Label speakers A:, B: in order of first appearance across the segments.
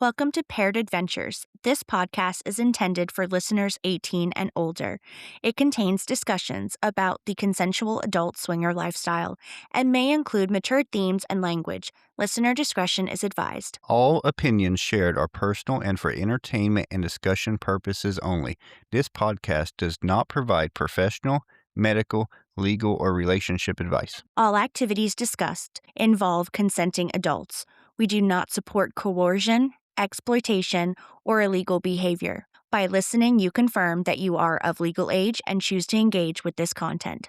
A: Welcome to Paired Adventures. This podcast is intended for listeners 18 and older. It contains discussions about the consensual adult swinger lifestyle and may include mature themes and language. Listener discretion is advised.
B: All opinions shared are personal and for entertainment and discussion purposes only. This podcast does not provide professional, medical, legal, or relationship advice.
A: All activities discussed involve consenting adults. We do not support coercion, exploitation, or illegal behavior. By listening, you confirm that you are of legal age and choose to engage with this content.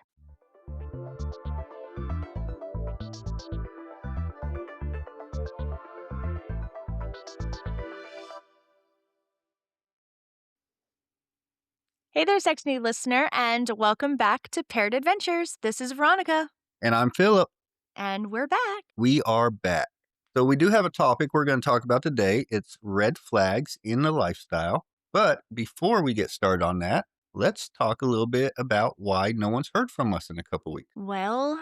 A: Hey there, Sex Need listener, and welcome back to Paired Adventures. This is Veronica,
B: And I'm Philip.
A: and we're back.
B: We are back. So we do have a topic we're going to talk about today. It's red flags in the lifestyle. But before we get started on that, let's talk a little bit about why no one's heard from us in a couple weeks.
A: Well,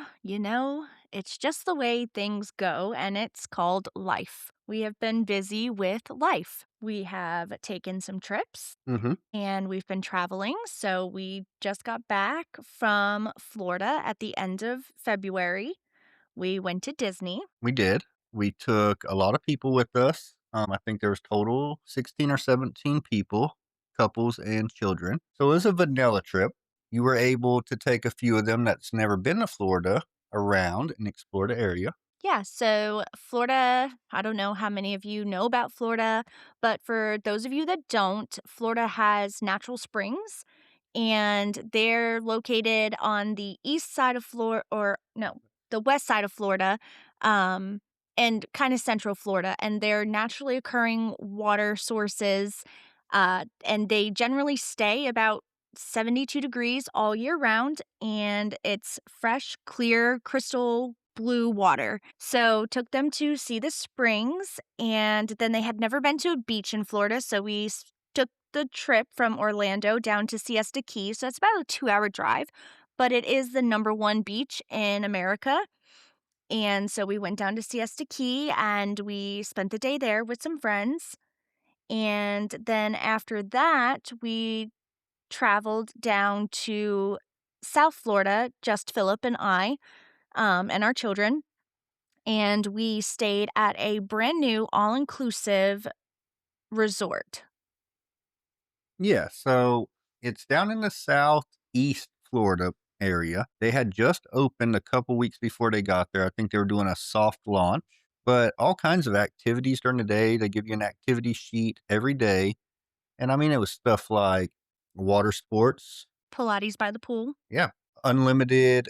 A: it's just the way things go, and it's called life. We have been busy with life. We have taken some trips
B: Mm-hmm.
A: and we've been traveling. So we just got back from Florida at the end of February. We went to Disney.
B: We did. We took a lot of people with us. I think there was total 16 or 17 people, couples and children. So it was a vanilla trip. You were able to take a few of them that's never been to Florida around and explore the area.
A: Yeah, so Florida, I don't know how many of you know about Florida, but for those of you that don't, Florida has natural springs and they're located on the east side of Florida, or no, the west side of Florida, um, and kind of central Florida. And they're naturally occurring water sources, and they generally stay about 72 degrees all year round, and it's fresh, clear, crystal blue water. So took them to see the springs, and then they had never been to a beach in Florida, so we took the trip from Orlando down to Siesta Key. So it's about a 2-hour drive, but it is the number one beach in America. And so we went down to Siesta Key and we spent the day there with some friends. And then after that, we traveled down to South Florida, just Philip and I, and our children. And we stayed at a brand new all-inclusive resort.
B: Yeah, so it's down in the southeast Florida area. They had just opened a couple weeks before they got there. I think they were doing a soft launch, but all kinds of activities during the day. They give you an activity sheet every day. And I mean, it was stuff like water sports.
A: Pilates by the pool.
B: Yeah. Unlimited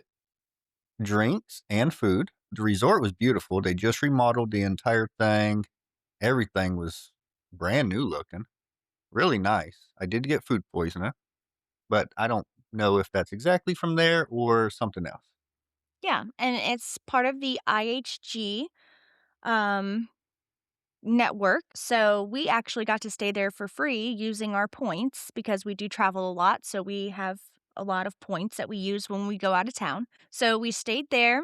B: drinks and food. The resort was beautiful. They just remodeled the entire thing. Everything was brand new looking. Really nice. I did get food poisoning, but I don't know if that's exactly from there or something else.
A: Yeah, and it's part of the IHG um, network. So we actually got to stay there for free using our points because we do travel a lot. So we have a lot of points that we use when we go out of town. So we stayed there.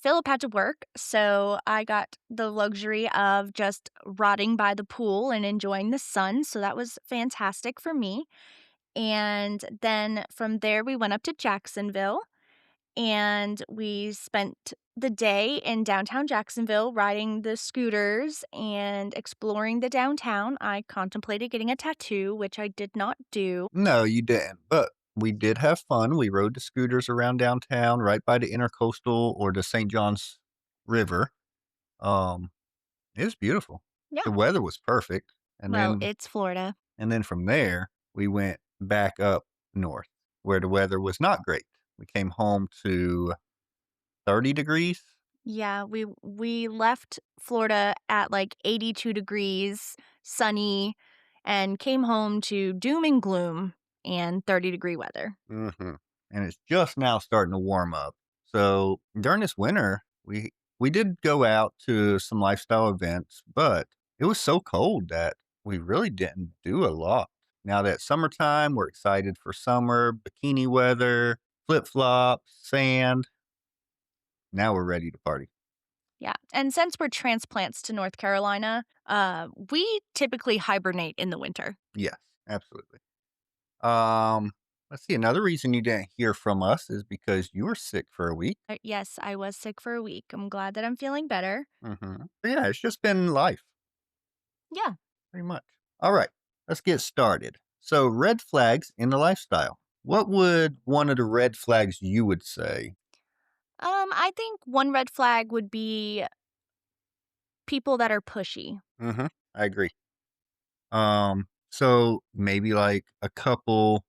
A: Philip had to work, so I got the luxury of just rotting by the pool and enjoying the sun. So that was fantastic for me. And then from there, we went up to Jacksonville and we spent the day in downtown Jacksonville riding the scooters and exploring the downtown. I contemplated getting a tattoo, which I did not do.
B: No, you didn't. But we did have fun. We rode the scooters around downtown right by the Intercoastal or the St. John's River. Um, it was beautiful.
A: Yeah,
B: The weather was perfect. And
A: well,
B: then
A: it's Florida.
B: and then from there, we went back up north where the weather was not great. We came home to 30 degrees.
A: Yeah, we left Florida at like 82 degrees, sunny, and came home to doom and gloom and 30-degree weather.
B: Mm-hmm. And it's just now starting to warm up. So during this winter, we did go out to some lifestyle events, but it was so cold that we really didn't do a lot. Now that summertime, we're excited for summer, bikini weather, flip flops, sand. Now we're ready to party.
A: Yeah, and since we're transplants to North Carolina, we typically hibernate in the winter.
B: Yes, absolutely. Um, let's see. Another reason you didn't hear from us is because you were sick for a week.
A: Yes, I was sick for a week. I'm glad that I'm feeling better.
B: Yeah, it's just been life,
A: Yeah.
B: pretty much. All right, let's get started. So, red flags in the lifestyle. What would one of the red flags you would say?
A: I think one red flag would be people that are pushy.
B: I agree. So maybe like a couple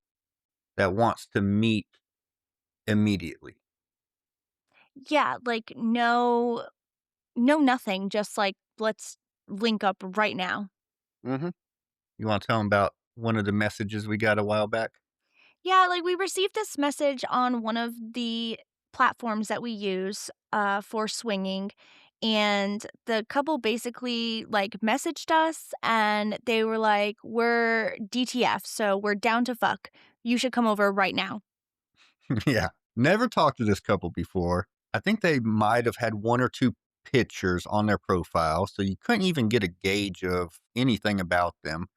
B: that wants to meet immediately.
A: Yeah, like no nothing, just like let's link up right now.
B: hmm You want to tell them about one of the messages we got a while back?
A: Yeah, like we received this message on one of the platforms that we use for swinging. And the couple basically like messaged us and they were like, we're DTF, so we're down to fuck. You should come over right now.
B: Yeah. Never talked to this couple before. I think they might have had one or two pictures on their profile, so you couldn't even get a gauge of anything about them.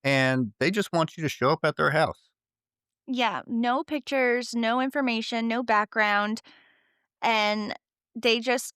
B: And they just want you to show up at their house.
A: Yeah, no pictures, no information, no background. And they just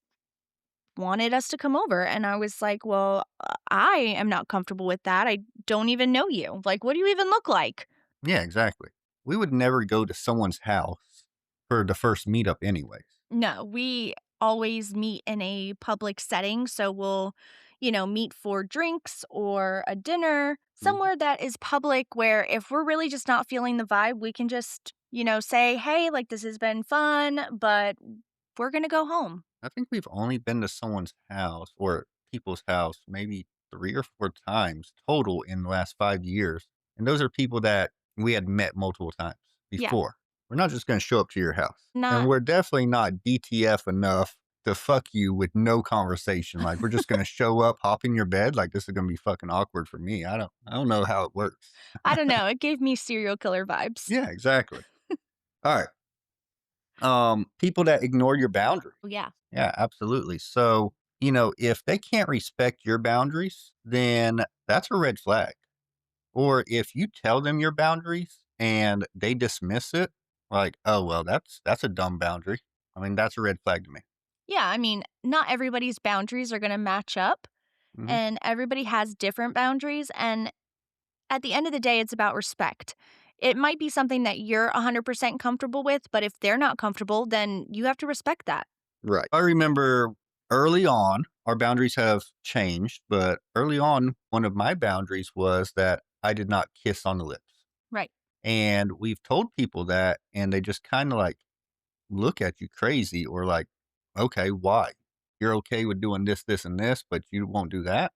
A: wanted us to come over. And I was like, well, I am not comfortable with that. I don't even know you. Like, what do you even look like?
B: Yeah, exactly. We would never go to someone's house for the first meetup, anyways.
A: No, we always meet in a public setting. So we'll, meet for drinks or a dinner,
B: Mhm.
A: somewhere that is public where if we're really just not feeling the vibe, we can just, say, hey, like this has been fun, but we're going to go home.
B: I think we've only been to someone's house or people's house maybe 3 or 4 times total in the last 5 years, and those are people that we had met multiple times
A: Yeah.
B: before. We're not just gonna show up to your house, and
A: Not,
B: we're definitely not DTF enough to fuck you with no conversation, like, we're just gonna show up, hop in your bed, like, this is gonna be fucking awkward for me. I don't know how it works.
A: I don't know. It gave me serial killer vibes.
B: Yeah, exactly. Alright, people that ignore your boundaries.
A: Oh, yeah.
B: Yeah, absolutely. So, if they can't respect your boundaries, then that's a red flag. Or if you tell them your boundaries and they dismiss it, like, oh well, that's a dumb boundary. I mean, that's a red flag to me.
A: Yeah. I mean, not everybody's boundaries are going to match up,
B: hmm
A: and everybody has different boundaries. And at the end of the day, it's about respect. It might be something that you're 100% comfortable with, but if they're not comfortable, then you have to respect that.
B: Right. I remember early on, our boundaries have changed, but early on, one of my boundaries was that I did not kiss on the lips.
A: Right.
B: And we've told people that, and they just kind of like look at you crazy or like, okay, why? You're okay with doing this, this, and this, but you won't do that.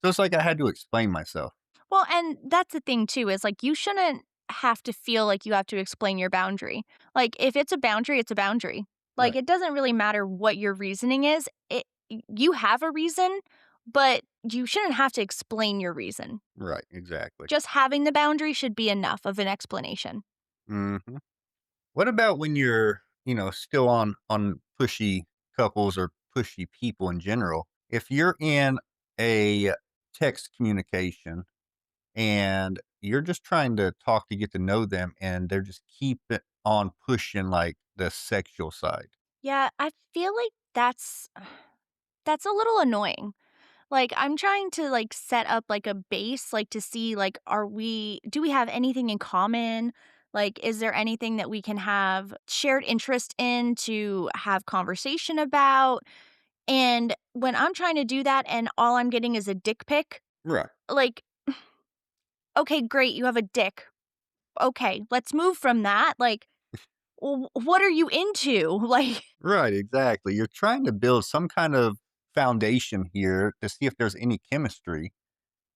B: So it's like I had to explain myself.
A: Well, and that's the thing too is like you shouldn't have to feel like you have to explain your boundary. Like if it's a boundary, it's a boundary. Like
B: Right.
A: it doesn't really matter what your reasoning is. You have a reason, but you shouldn't have to explain your reason.
B: Right. Exactly.
A: Just having the boundary should be enough of an explanation.
B: hmm What about when you're, still on pushy couples or pushy people in general? If you're in a text communication and you're just trying to talk to get to know them and they're just keep it on pushing like the sexual side.
A: Yeah, I feel like that's a little annoying. Like, I'm trying to, like, set up, like, a base, like, to see, like, do we have anything in common? Like, is there anything that we can have shared interest in to have conversation about? And when I'm trying to do that and all I'm getting is a dick pic,
B: Right.
A: like, okay, great, you have a dick. Okay, let's move from that. Like, what are you into? Like,
B: Right, exactly. You're trying to build some kind of foundation here to see if there's any chemistry,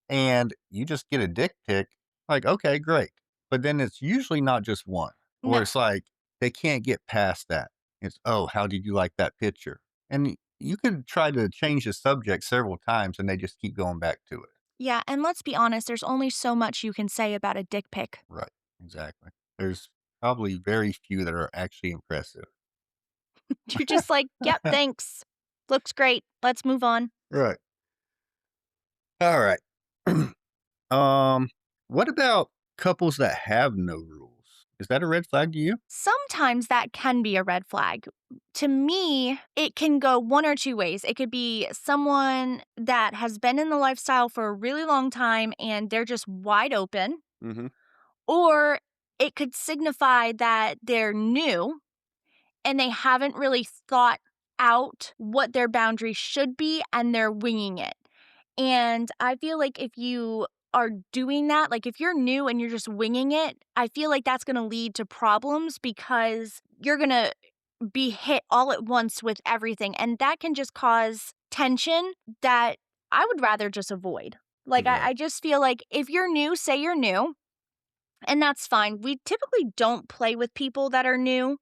B: and you just get a dick pic, like, okay, great. But then it's usually not just one, or
A: no.
B: it's like they can't get past that. It's, oh, how did you like that picture? And you can try to change the subject several times and they just keep going back to it.
A: Yeah, and let's be honest, there's only so much you can say about a dick pic.
B: Right, exactly. There's probably very few that are actually impressive.
A: You're just like, "Yep, thanks." Looks great. Let's move on.
B: Right. All right. Um, what about couples that have no rules? Is that a red flag to you?
A: Sometimes that can be a red flag. To me, it can go one or two ways. It could be someone that has been in the lifestyle for a really long time and they're just wide open,
B: Mhm.
A: or it could signify that they're new and they haven't really thought out what their boundaries should be and they're winging it. And I feel like if you are doing that, like if you're new and you're just winging it, I feel like that's going to lead to problems because you're going to be hit all at once with everything. And that can just cause tension that I would rather just avoid. Like, I
B: Right.
A: just feel like if you're new, say you're new, and that's fine. We typically don't play with people that are new.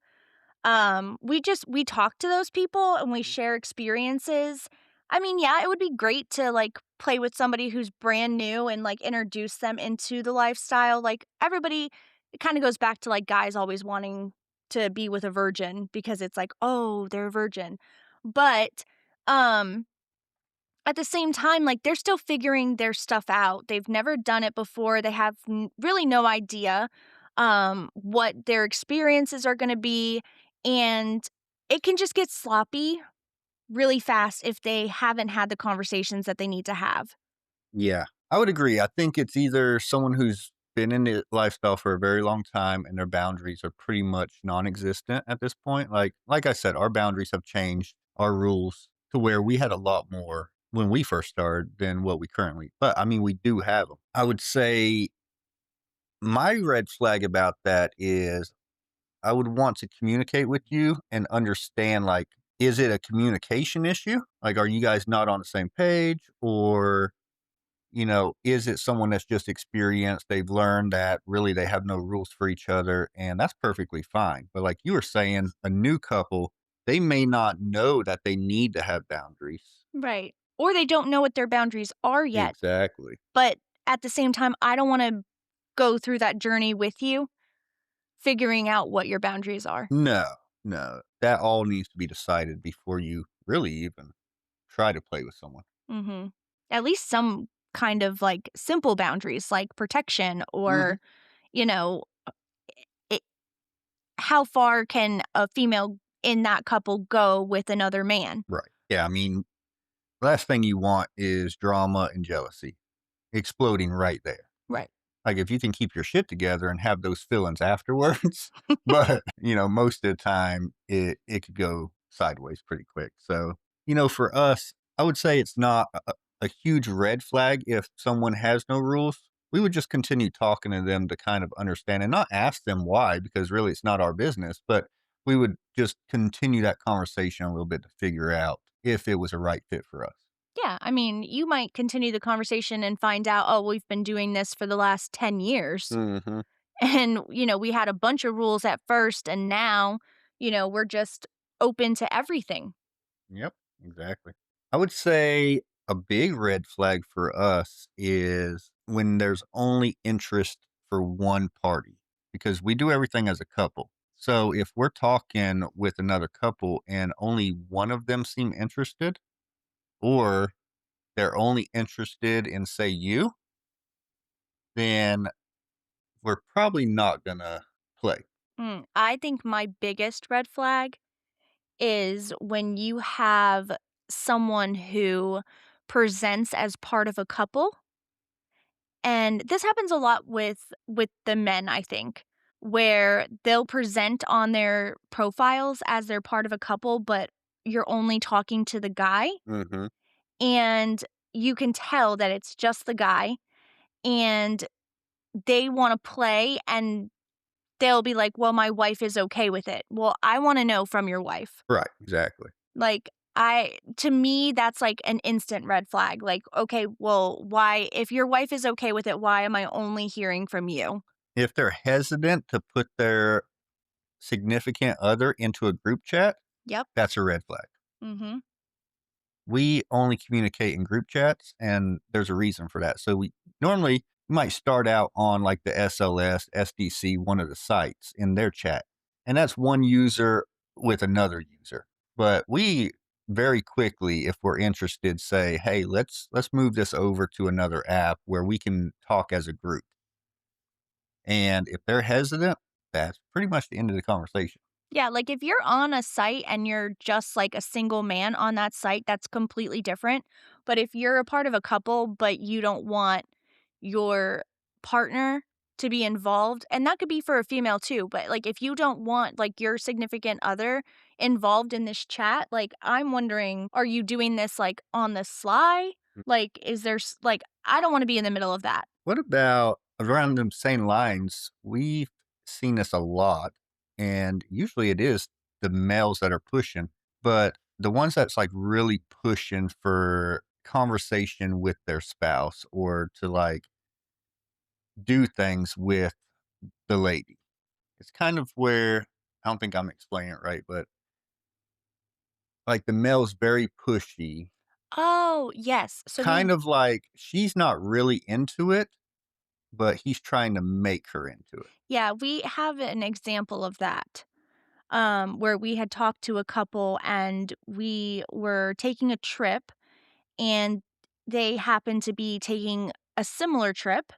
A: We talk to those people and we share experiences. I mean, yeah, it would be great to like play with somebody who's brand new and like introduce them into the lifestyle. Like everybody, it kind of goes back to like guys always wanting to be with a virgin because it's like, oh, they're a virgin. But um at the same time, like they're still figuring their stuff out. They've never done it before. They have really no idea what their experiences are going to be, and it can just get sloppy really fast if they haven't had the conversations that they need to have.
B: Yeah, I would agree. I think it's either someone who's been in the lifestyle for a very long time and their boundaries are pretty much non-existent at this point. Like I said, our boundaries have changed, our rules to where we had a lot more when we first started than what we currently. But I mean, we do have them. I would say my red flag about that is I would want to communicate with you and understand, like, is it a communication issue? Like, are you guys not on the same page? Or, is it someone that's just experienced? They've learned that really they have no rules for each other, and that's perfectly fine. But like you were saying, a new couple, they may not know that they need to have boundaries.
A: Right. Or they don't know what their boundaries are yet.
B: Exactly.
A: But at the same time, I don't want to go through that journey with you, figuring out what your boundaries are.
B: No, no. That all needs to be decided before you really even try to play with someone.
A: Mhm. At least some kind of, like, simple boundaries, like protection
B: Hmm.
A: or, you know, it how far can a female in that couple go with another man?
B: Right. Yeah. I mean, last thing you want is drama and jealousy exploding right there.
A: Right.
B: Like, if you can keep your shit together and have those feelings afterwards, but, most of the time, it could go sideways pretty quick. So, for us, I would say it's not a huge red flag if someone has no rules. We would just continue talking to them to kind of understand and not ask them why, because really it's not our business, but we would just continue that conversation a little bit to figure out if it was a right fit for us.
A: Yeah, I mean, you might continue the conversation and find out, "Oh, we've been doing this for the last 10 years."
B: Mhm.
A: And, we had a bunch of rules at first, and now, we're just open to everything.
B: Yep, exactly. I would say a big red flag for us is when there's only interest for one party because we do everything as a couple. So if we're talking with another couple and only one of them seem interested, or they're only interested in, say, you, then we're probably not gonna play.
A: I think my biggest red flag is when you have someone who presents as part of a couple, and this happens a lot with the men, I think, where they'll present on their profiles as they're part of a couple, but you're only talking to the guy,
B: Hmm.
A: and you can tell that it's just the guy, and they wanna play, and they'll be like, "Well, my wife is okay with it." Well, I wanna know from your wife.
B: Right, exactly.
A: Like, to me, that's like an instant red flag. Like, okay, well, why, if your wife is okay with it, why am I only hearing from you?
B: If they're hesitant to put their significant other into a group chat,
A: Yep.
B: that's a red flag.
A: Mhm.
B: We only communicate in group chats, and there's a reason for that. So we normally might start out on like the SLS, SDC, one of the sites in their chat, and that's one user with another user. But we very quickly if we're interested say, "Hey, let's move this over to another app where we can talk as a group." And if they're hesitant, that's pretty much the end of the conversation.
A: Yeah, like if you're on a site and you're just like a single man on that site, that's completely different. But if you're a part of a couple, but you don't want your partner to be involved, and that could be for a female too, but like if you don't want like your significant other involved in this chat, like I'm wondering, are you doing this like on the sly? Like, is there like, I don't want to be in the middle of that.
B: What about around them same lines? We've seen this a lot, and usually it is the males that are pushing, but the ones that's like really pushing for conversation with their spouse or to like do things with the lady. It's kind of where I don't think I'm explaining it right, but like the male's very pushy,
A: Oh, yes. So we
B: kind of like she's not really into it, but he's trying to make her into it.
A: Yeah, we have an example of that, where we had talked to a couple and we were taking a trip, and they happened to be taking a similar trip,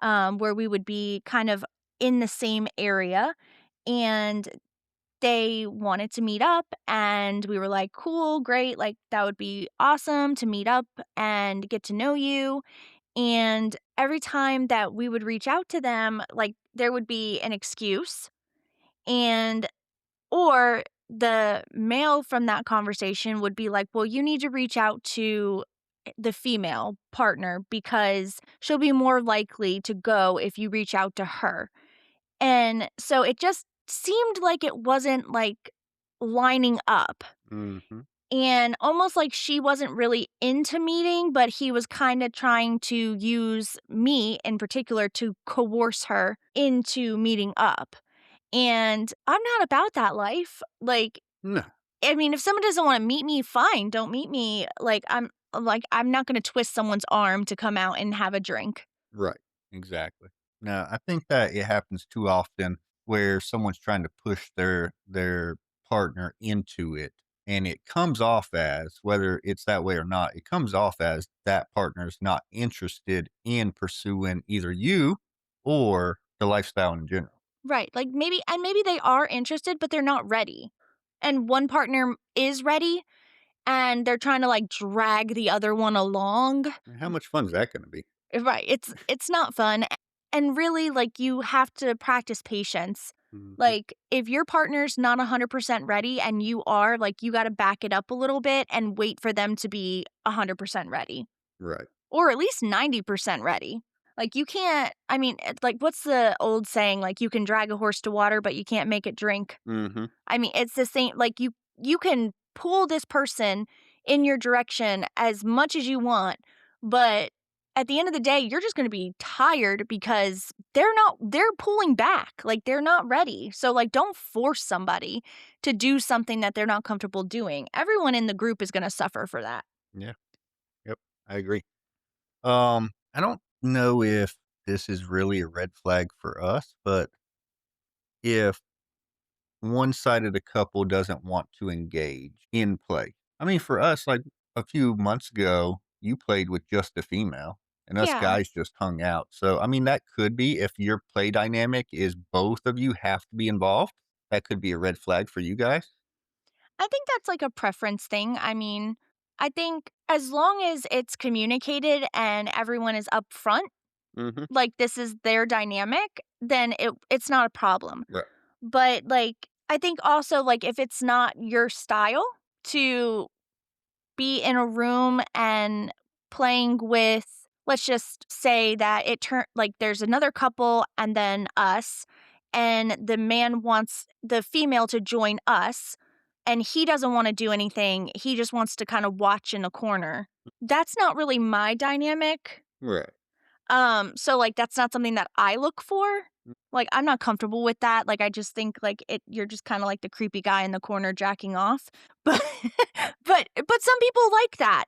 A: where we would be kind of in the same area, and they wanted to meet up, and we were like, cool, great, like that would be awesome to meet up and get to know you. And every time that we would reach out to them, like there would be an excuse, and or the male from that conversation would be like, "Well, you need to reach out to the female partner because she'll be more likely to go if you reach out to her." And so it just seemed like it wasn't like lining up.
B: Mhm.
A: And almost like she wasn't really into meeting, but he was kinda trying to use me in particular to coerce her into meeting up. And I'm not about that life. Like,
B: No.
A: I mean, if someone doesn't wanna meet me, fine, don't meet me. I'm not gonna twist someone's arm to come out and have a drink.
B: Right. Exactly. No, I think that it happens too often where someone's trying to push their partner into it, and it comes off as, whether it's that way or not, it comes off as that partner's not interested in pursuing either you or the lifestyle in general.
A: Right, like, maybe they are interested, but they're not ready. And one partner is ready, and they're trying to, like, drag the other one along.
B: And how much fun is that gonna be?
A: Right, it's not fun, and really, like, you have to practice patience.
B: Mhm.
A: Like, if your partner's not 100% ready and you are, like, you gotta back it up a little bit and wait for them to be 100% ready,
B: Right.
A: or at least 90% ready. Like, you can't I mean, like, what's the old saying? Like, "You can drag a horse to water, but you can't make it drink."
B: Mhm.
A: I mean, it's the same like, you can pull this person in your direction as much as you want, but at the end of the day, you're just gonna be tired because they're pulling back, like, they're not ready. So, like, don't force somebody to do something that they're not comfortable doing. Everyone in the group is gonna suffer for that.
B: Yeah. Yep. I agree. I don't know if this is really a red flag for us, but if one side of the couple doesn't want to engage in play. I mean, for us, like a few months ago, you played with just a female and us
A: Yeah.
B: guys just hung out. So, I mean, that could be if your play dynamic is both of you have to be involved, that could be a red flag for you guys.
A: I think that's, like, a preference thing. I mean, I think as long as it's communicated and everyone is upfront,
B: Hmm.
A: like, this is their dynamic, then it's not a problem.
B: Right.
A: But, like, I think also, like, if it's not your style to be in a room and playing with, let's just say that like, there's another couple and then us, and the man wants the female to join us, and he doesn't wanna do anything, he just wants to kinda watch in a corner. That's not really my dynamic.
B: Right.
A: So, like, that's not something that I look for. Like, I'm not comfortable with that, like, I just think, like, you're just kinda like the creepy guy in the corner jacking off, but but some people like that,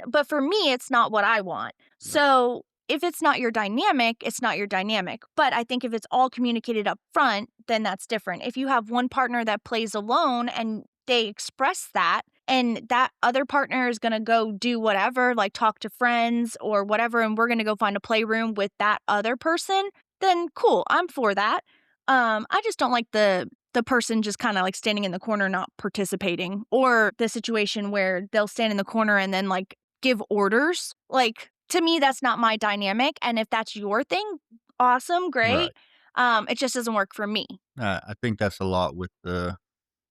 A: but for me, it's not what I want.
B: Right.
A: So, if it's not your dynamic, it's not your dynamic, but I think if it's all communicated up front, then that's different. If you have one partner that plays alone and they express that, and that other partner is gonna go do whatever, like talk to friends or whatever, and we're gonna go find a playroom with that other person, then cool, I'm for that. I just don't like the person just kinda, like, standing in the corner not participating, or the situation where they'll stand in the corner and then, like, give orders. Like, to me, that's not my dynamic, and if that's your thing, awesome, great.
B: Right.
A: It just doesn't work for me.
B: I think that's a lot with the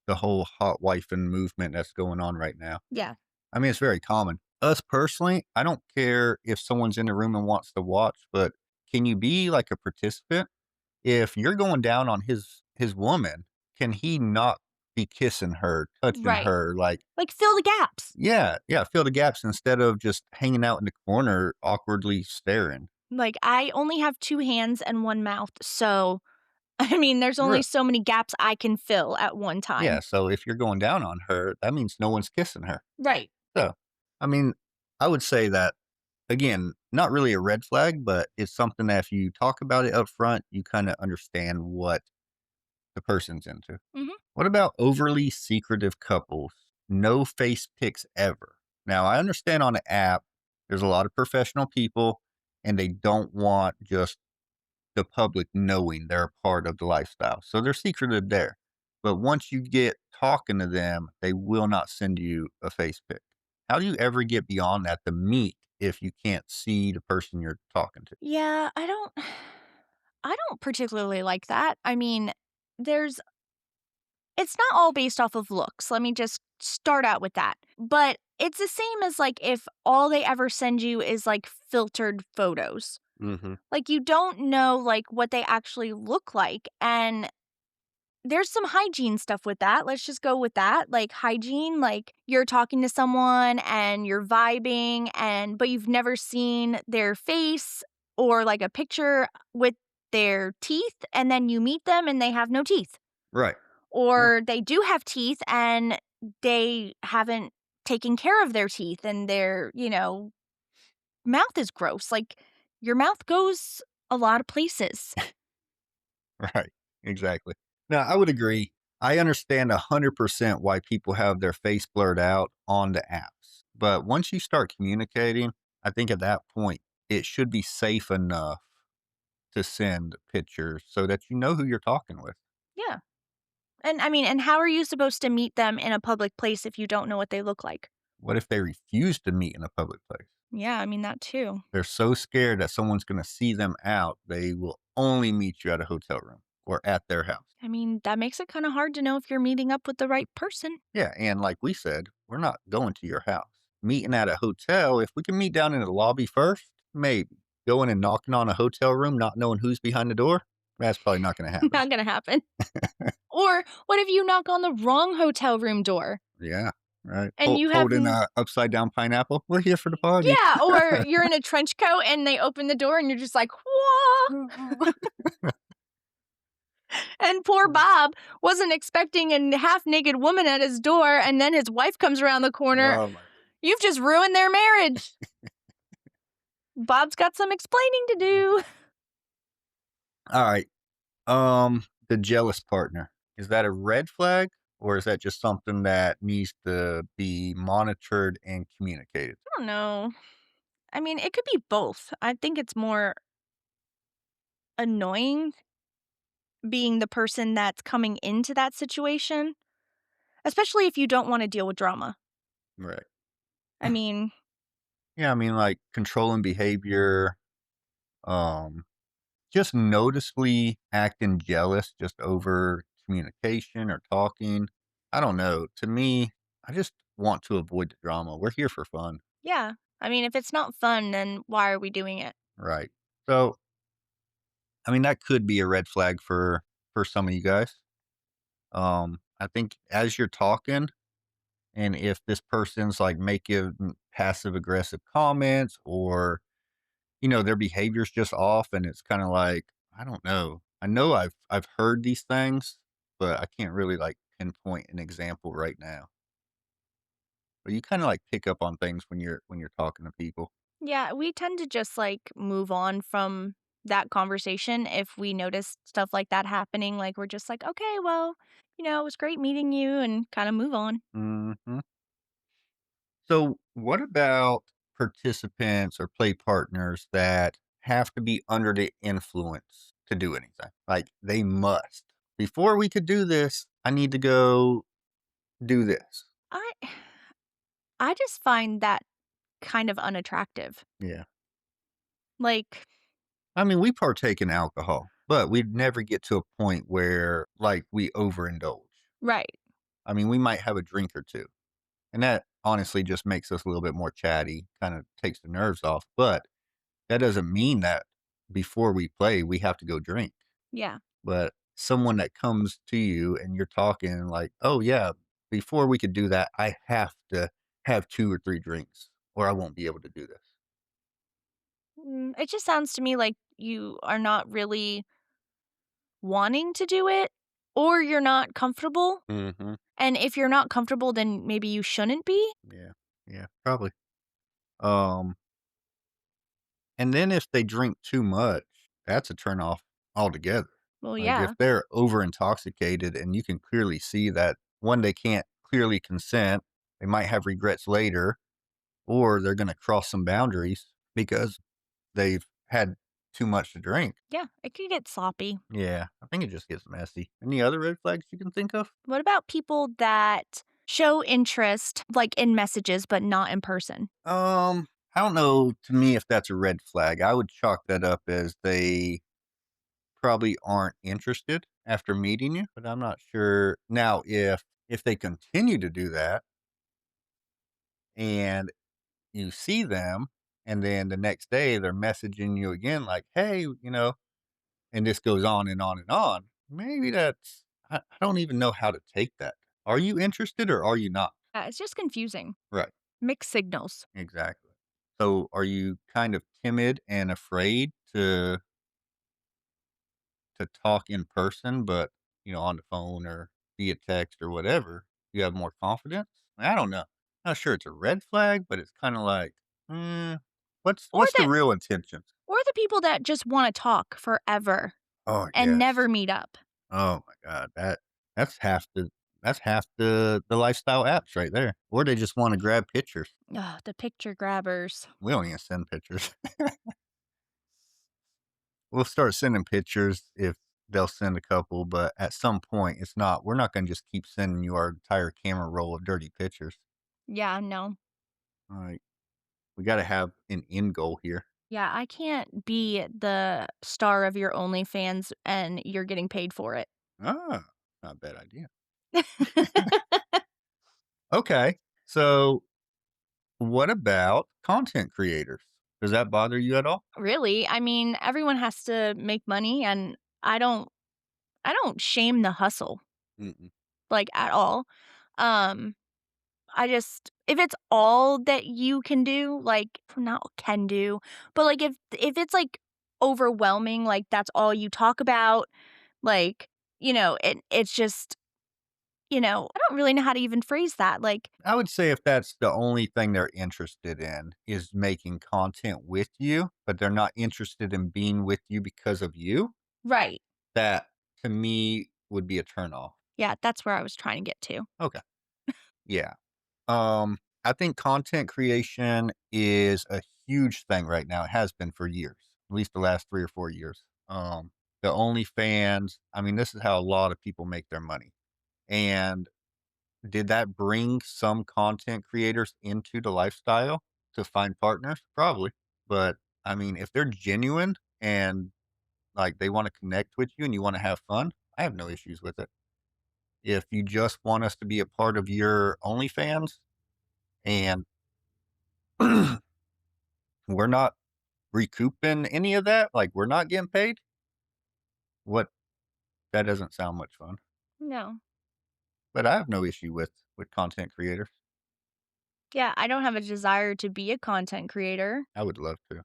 B: whole hot wifing movement that's going on right now.
A: Yeah.
B: I mean, it's very common. Us personally, I don't care if someone's in the room and wants to watch, but can you be like a participant? If you're going down on his woman, can he not be kissing her, touching
A: Right.
B: her? Like,
A: Like, fill the gaps.
B: yeah, yeah, fill the gaps instead of just hanging out in the corner awkwardly staring.
A: Like, I only have 2 hands and 1 mouth, so, I mean, there's only
B: Right.
A: so many gaps I can fill at one
B: Yeah.
A: time.
B: So if you're going down on her, that means no one's kissing her.
A: Right.
B: So, I mean, I would say that again, not really a red flag, but it's something that if you talk about it up front, you kind of understand what the person's into.
A: Mhm.
B: What about overly secretive couples? No face pics ever. Now, I understand on the app, there's a lot of professional people and they don't want just the public knowing they're a part of the lifestyle. So they're secretive there. But once you get talking to them, they will not send you a face pic. How do you ever get beyond that to meet if you can't see the person you're talking to?
A: Yeah, I don't particularly like that. I mean, there's it's not all based off of looks. Let me just start out with that. But it's the same as, like, if all they ever send you is, like, filtered photos.
B: Hmm.
A: Like, you don't know, like, what they actually look like, and there's some hygiene stuff with that. Let's just go with that. Like, hygiene, like, you're talking to someone and you're vibing, and but you've never seen their face or, like, a picture with their teeth, and then you meet them and they have no teeth.
B: Right. Yeah.
A: Or they do have teeth and they haven't taken care of their teeth, and their, mouth is gross. Like, your mouth goes a lot of places.
B: Right. Exactly. Now, I would agree. I understand 100% why people have their face blurred out on the apps. But once you start communicating, I think at that point, it should be safe enough to send pictures so that you know who you're talking with.
A: Yeah. And I mean, and how are you supposed to meet them in a public place if you don't know what they look like?
B: What if they refuse to meet in a public place?
A: Yeah, I mean that too.
B: They're so scared that someone's going to see them out, they will only meet you at a hotel room or at their house.
A: I mean, that makes it kind of hard to know if you're meeting up with the right person.
B: Yeah, and like we said, we're not going to your house. Meeting at a hotel, if we can meet down in the lobby first, maybe. Going and knocking on a hotel room, not knowing who's behind the door, that's probably not going to happen.
A: Not gonna happen. Or what if you knock on the wrong hotel room door
B: Yeah, right.
A: and you have
B: Holding a upside down pineapple. We're here for the party.
A: yeah, or you're in a trench coat and they open the door and you're just like, "Whoa." And poor Bob wasn't expecting a half naked woman at his door, and then his wife comes around the corner.
B: Oh my goodness.
A: You've just ruined their marriage. Bob's got some explaining to do.
B: All right. The jealous partner. Is that a red flag or is that just something that needs to be monitored and communicated?
A: I don't know. I mean, it could be both. I think it's more annoying being the person that's coming into that situation, especially if you don't want to deal with drama.
B: Right.
A: I mean,
B: Yeah, I mean like controlling behavior, um just noticeably acting jealous just over communication or talking. I don't know. To me, I just want to avoid the drama. We're here for fun.
A: yeah. I mean, if it's not fun, then why are we doing it?
B: Right. So, I mean, that could be a red flag for some of you guys. I think as you're talking, and if this person's like making passive aggressive comments or their behavior's just off and it's kind of like, I don't know. I know I've heard these things, but I can't really like pinpoint an example right now. But you kind of like pick up on things when you're talking to people.
A: Yeah, we tend to just like move on from that conversation if we notice stuff like that happening. Like, we're just like, okay, well, it was great meeting you, and kind of move on.
B: Mhm. So, what about participants or play partners that have to be under the influence to do anything? Like they must. Before we could do this, I need to go do this.
A: I I just find that kind of unattractive.
B: Yeah.
A: Like,
B: I mean, we partake in alcohol, but we'd never get to a point where like we overindulge.
A: right.
B: I mean, we might have a drink or two, and that honestly just makes us a little bit more chatty, kind of takes the nerves off. But that doesn't mean that before we play, we have to go drink.
A: Yeah.
B: But someone that comes to you and you're talking like, "Oh, yeah, before we could do that, I have to have 2 or 3 drinks or I won't be able to do this."
A: It just sounds to me like you are not really wanting to do it or you're not comfortable.
B: Mhm.
A: And if you're not comfortable, then maybe you shouldn't be.
B: Yeah. Yeah, probably. Um, and then if they drink too much, that's a turn off altogether.
A: Well,
B: Like, if
A: yeah.
B: they're over intoxicated and you can clearly see that, 1, they can't clearly consent, they might have regrets later, or they're gonna cross some boundaries because they've had too much to drink.
A: Yeah, it could get sloppy.
B: Yeah, I think it just gets messy. Any other red flags you can think of?
A: What about people that show interest like in messages but not in person?
B: I don't know to me if that's a red flag. I would chalk that up as they probably aren't interested after meeting you, but I'm not sure. Now, if they continue to do that and you see them and then the next day they're messaging you again like, "Hey, and this goes on and on and on, maybe that's I don't even know how to take that. Are you interested or are you not?
A: Yeah, it's just confusing.
B: Right,
A: Mixed signals.
B: exactly. So, are you kind of timid and afraid to talk in person, but, on the phone or via text or whatever, you have more confidence? I don't know. Not sure it's a red flag, but it's kinda like, what's
A: Or
B: what's the
A: that
B: real intentions?
A: or the people that just wanna talk forever
B: Oh,
A: and
B: yes.
A: never meet up.
B: Oh my god, that's half the lifestyle apps right there, or they just wanna grab pictures.
A: Ugh, the picture grabbers.
B: We don't even send pictures. We'll start sending pictures if they'll send a couple, but at some point, we're not gonna just keep sending you our entire camera roll of dirty pictures.
A: Yeah, no.
B: Like, we gotta have an end goal here.
A: Yeah, I can't be the star of your OnlyFans and you're getting paid for it.
B: Ah, not a bad idea. Okay, so what about content creators? Does that bother you at all?
A: Really? I mean, everyone has to make money and I don't I don't shame the hustle,
B: Mm-mm.
A: like, at all. Um, I just if it's all that you can do, like not can do, but, like, if it's, like, overwhelming, like, that's all you talk about, like, it's just, I don't really know how to even phrase that, like
B: I would say if that's the only thing they're interested in is making content with you, but they're not interested in being with you because of you,
A: right.
B: that to me would be a turn off.
A: Yeah, that's where I was trying to get to.
B: Okay. Yeah. I think content creation is a huge thing right now. It has been for years, at least the last 3 or 4 years. The OnlyFans, I mean, this is how a lot of people make their money. And did that bring some content creators into the lifestyle to find partners? Probably. But I mean, if they're genuine and like they want to connect with you and you want to have fun, I have no issues with it. If you just want us to be a part of your OnlyFans and we're not recouping any of that, like we're not getting paid, what that doesn't sound much fun.
A: No.
B: But I have no issue with content creators.
A: Yeah, I don't have a desire to be a content creator.
B: I would love to.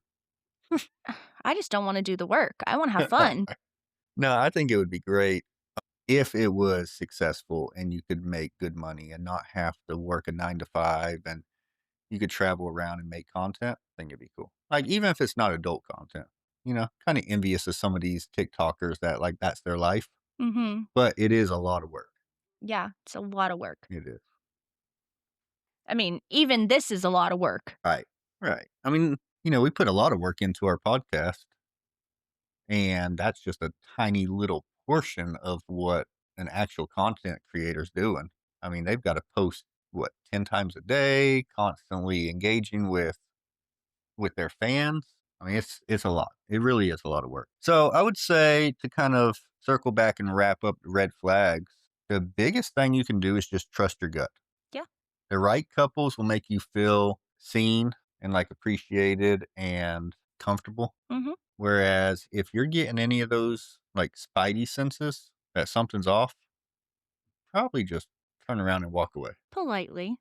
A: I just don't wanna do the work. I wanna have fun.
B: No, I think it would be great if it was successful and you could make good money and not have to work a 9 to 5 and you could travel around and make content, I think it'd be cool. Like, even if it's not adult content, kinda envious of some of these TikTokers that, like, that's their life,
A: Mhm.
B: but it is a lot of work.
A: Yeah, it's a lot of work.
B: It is.
A: I mean, even this is a lot of work.
B: Right. Right. I mean, we put a lot of work into our podcast, and that's just a tiny little portion of what an actual content creator's doing. I mean, they've got to post what 10 times a day, constantly engaging with their fans. I mean, it's a lot. It really is a lot of work. So I would say to kind of circle back and wrap up the red flags, the biggest thing you can do is just trust your gut.
A: Yeah.
B: The right couples will make you feel seen and like appreciated and comfortable.
A: Mhm.
B: Whereas if you're getting any of those like spidey senses that something's off, probably just turn around and walk away.
A: Politely.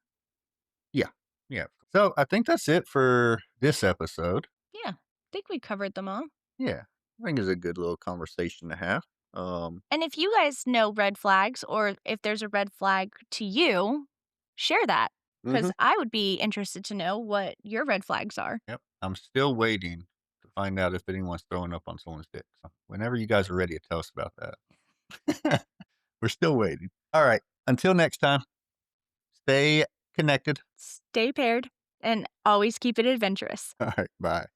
B: Yeah. Yeah. So I think that's it for this episode.
A: Yeah. Think we covered them all.
B: Yeah. I think it's a good little conversation to have. Um,
A: And if you guys know red flags or if there's a red flag to you, share that because
B: mhm.
A: I would be interested to know what your red flags are.
B: Yep. I'm still waiting to find out if anyone's throwing up on someone's dick. So whenever you guys are ready to tell us about that. We're still waiting. All right. Until next time, stay connected.
A: Stay paired and always keep it adventurous.
B: All right. Bye.